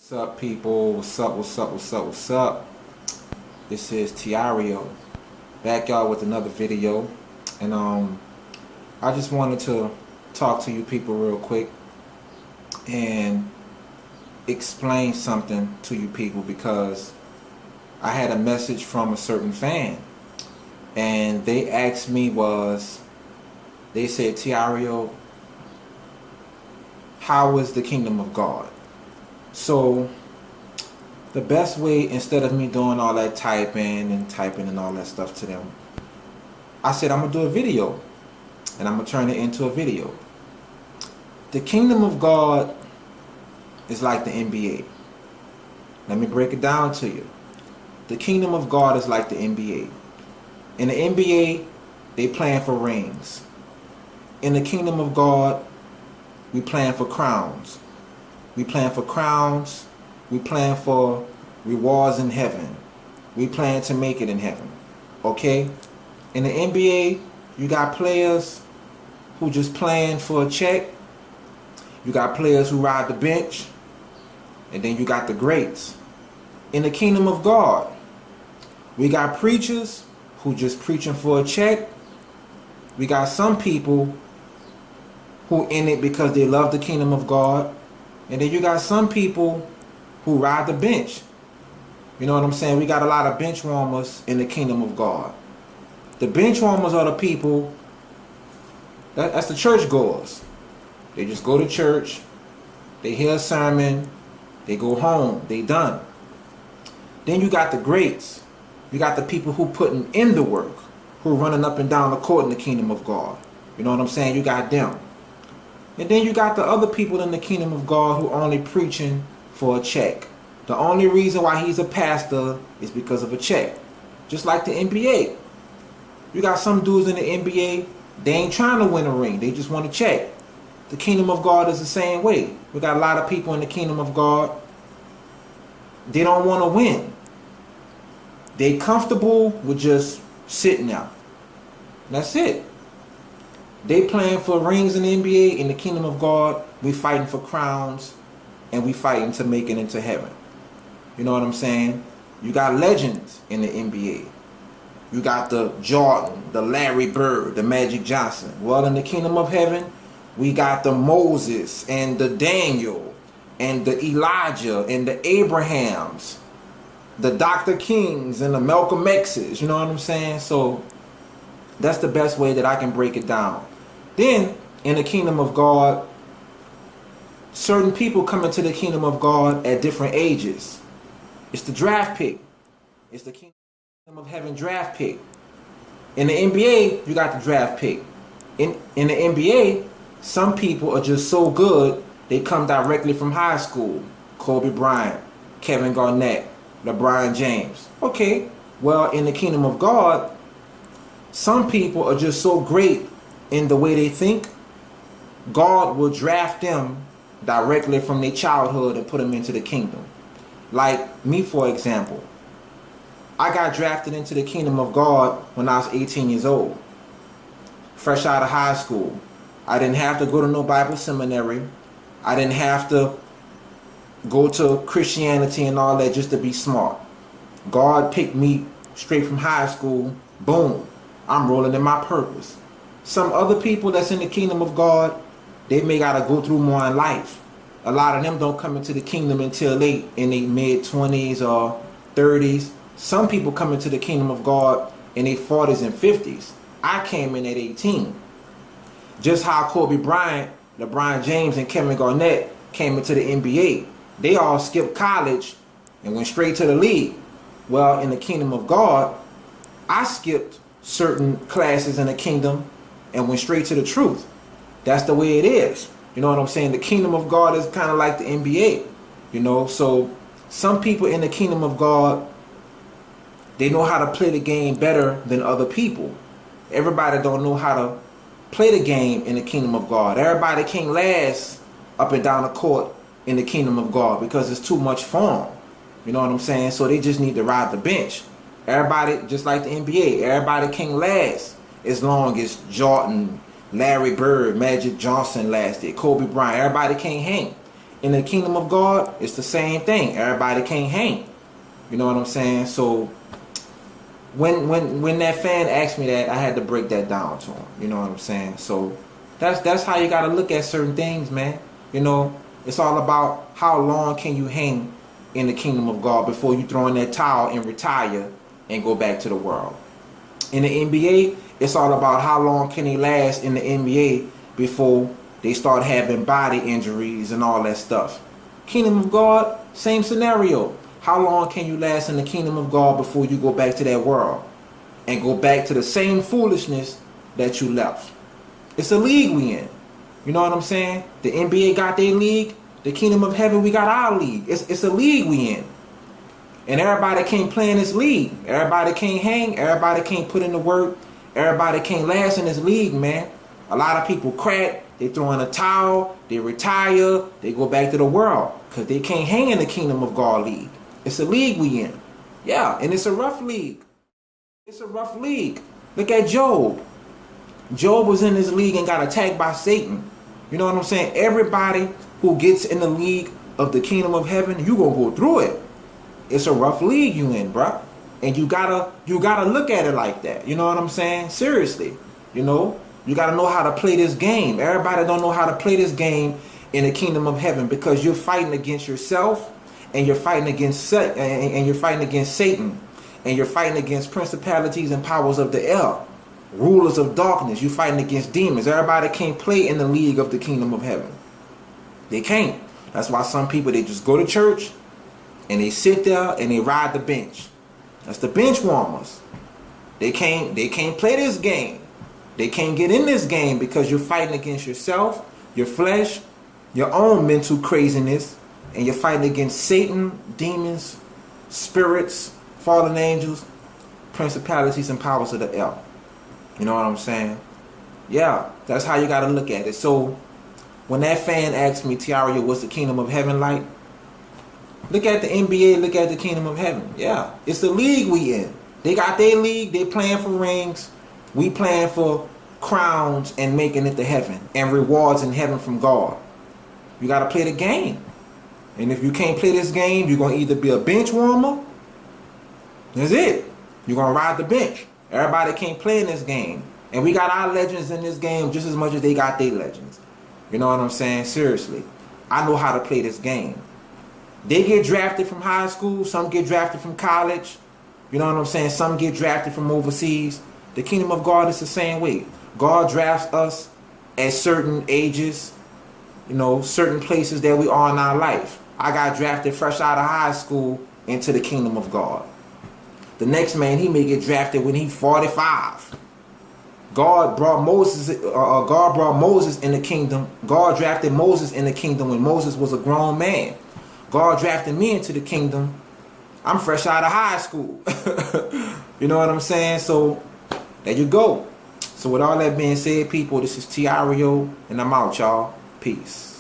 What's up, people? What's up, what's up, what's up, what's up? This is Tiario, back y'all with another video. And I just wanted to talk to you people real quick and explain something to you people, because I had a message from a certain fan, and they asked me they said, Tiario, how is the kingdom of God? So the best way, instead of me doing all that typing and all that stuff to them, I said I'm gonna do a video, and I'm gonna turn it into a video. The kingdom of God is like the NBA. Let me break it down to you. The kingdom of God is like the NBA. In the NBA, they playing for rings. In the kingdom of God, we playing for crowns. We playing for crowns. We playing for rewards in heaven. We playing to make it in heaven. Okay? In the NBA, you got players who just playing for a check. You got players who ride the bench. And then you got the greats. In the kingdom of God, we got preachers who just preaching for a check. We got some people who in it because they love the kingdom of God. And then you got some people who ride the bench. You know what I'm saying? We got a lot of bench warmers in the kingdom of God. The bench warmers are the people, that's the church goers. They just go to church, they hear a sermon, they go home, they done. Then you got the greats. You got the people who putting in the work, who running up and down the court in the kingdom of God. You know what I'm saying? You got them. And then you got the other people in the kingdom of God who only preaching for a check. The only reason why he's a pastor is because of a check. Just like the NBA. You got some dudes in the NBA, they ain't trying to win a ring. They just want a check. The kingdom of God is the same way. We got a lot of people in the kingdom of God, they don't want to win. They comfortable with just sitting out. That's it. They playing for rings in the NBA. In the kingdom of God, we fighting for crowns, and we fighting to make it into heaven. You know what I'm saying? You got legends in the NBA. You got the Jordan, the Larry Bird, the Magic Johnson. Well, in the kingdom of heaven, we got the Moses and the Daniel and the Elijah and the Abrahams, the Dr. Kings and the Malcolm X's. You know what I'm saying? So that's the best way that I can break it down. Then, in the kingdom of God, certain people come into the kingdom of God at different ages. It's the draft pick. It's the kingdom of heaven draft pick. In the NBA, you got the draft pick. In the NBA, some people are just so good, they come directly from high school. Kobe Bryant, Kevin Garnett, LeBron James. Okay, well, in the kingdom of God, some people are just so great in the way they think, God will draft them directly from their childhood and put them into the kingdom. Like me, for example, I got drafted into the kingdom of God when I was 18 years old. Fresh out of high school. I didn't have to go to no Bible seminary. I didn't have to go to Christianity and all that just to be smart. God picked me straight from high school. Boom. I'm rolling in my purpose. Some other people that's in the kingdom of God, they may gotta go through more in life. A lot of them don't come into the kingdom until late in their mid-20s or 30s. Some people come into the kingdom of God in their 40s and 50s. I came in at 18. Just how Kobe Bryant, LeBron James, and Kevin Garnett came into the NBA. They all skipped college and went straight to the league. Well, in the kingdom of God, I skipped certain classes in the kingdom and went straight to the truth. That's the way it is. You know what I'm saying? The kingdom of God is kind of like the NBA. You know, so some people in the kingdom of God, they know how to play the game better than other people. Everybody don't know how to play the game in the kingdom of God. Everybody can't last up and down the court in the kingdom of God because it's too much fun. You know what I'm saying? So they just need to ride the bench. Everybody, just like the NBA, everybody can't last as long as Jordan, Larry Bird, Magic Johnson lasted, Kobe Bryant. Everybody can't hang. In the kingdom of God, it's the same thing. Everybody can't hang. You know what I'm saying? So when that fan asked me that, I had to break that down to him. You know what I'm saying? So that's how you gotta look at certain things, man. You know, it's all about how long can you hang in the kingdom of God before you throw in that towel and retire and go back to the world. In the NBA, it's all about how long can they last in the NBA before they start having body injuries and all that stuff. Kingdom of God, same scenario. How long can you last in the kingdom of God before you go back to that world and go back to the same foolishness that you left? It's a league we in. You know what I'm saying? The NBA got their league. The kingdom of heaven, we got our league. It's a league we in. And everybody can't play in this league. Everybody can't hang. Everybody can't put in the work. Everybody can't last in this league, man. A lot of people crack. They throw in a towel. They retire. They go back to the world because they can't hang in the kingdom of God league. It's a league we in. Yeah, and it's a rough league. It's a rough league. Look at Job. Job was in this league and got attacked by Satan. You know what I'm saying? Everybody who gets in the league of the kingdom of heaven, you gonna go through it. It's a rough league you in, bruh. And you gotta look at it like that. You know what I'm saying? Seriously. You know? You gotta know how to play this game. Everybody don't know how to play this game in the kingdom of heaven because you're fighting against yourself and you're fighting against Satan and you're fighting against principalities and powers of the air, rulers of darkness. You're fighting against demons. Everybody can't play in the league of the kingdom of heaven. They can't. That's why some people, they just go to church and they sit there and they ride the bench. That's the bench warmers. They can't play this game. They can't get in this game because you're fighting against yourself, your flesh, your own mental craziness, and you're fighting against Satan, demons, spirits, fallen angels, principalities and powers of the air. You know what I'm saying? Yeah, that's how you got to look at it. So when that fan asked me, Tiario, what's the kingdom of heaven like? Look at the NBA, look at the kingdom of heaven. Yeah, it's the league we in. They got their league, they playing for rings. We playing for crowns and making it to heaven and rewards in heaven from God. You got to play the game. And if you can't play this game, you're going to either be a bench warmer. That's it. You're going to ride the bench. Everybody can't play in this game. And we got our legends in this game just as much as they got their legends. You know what I'm saying? Seriously. I know how to play this game. They get drafted from high school. Some get drafted from college. You know what I'm saying? Some get drafted from overseas. The kingdom of God is the same way. God drafts us at certain ages, you know, certain places that we are in our life. I got drafted fresh out of high school into the kingdom of God. The next man, he may get drafted when he's 45. God brought Moses in the kingdom. God drafted Moses in the kingdom when Moses was a grown man. God drafted me into the kingdom. I'm fresh out of high school. You know what I'm saying? So there you go. So with all that being said, people, this is Tiario, and I'm out, y'all. Peace.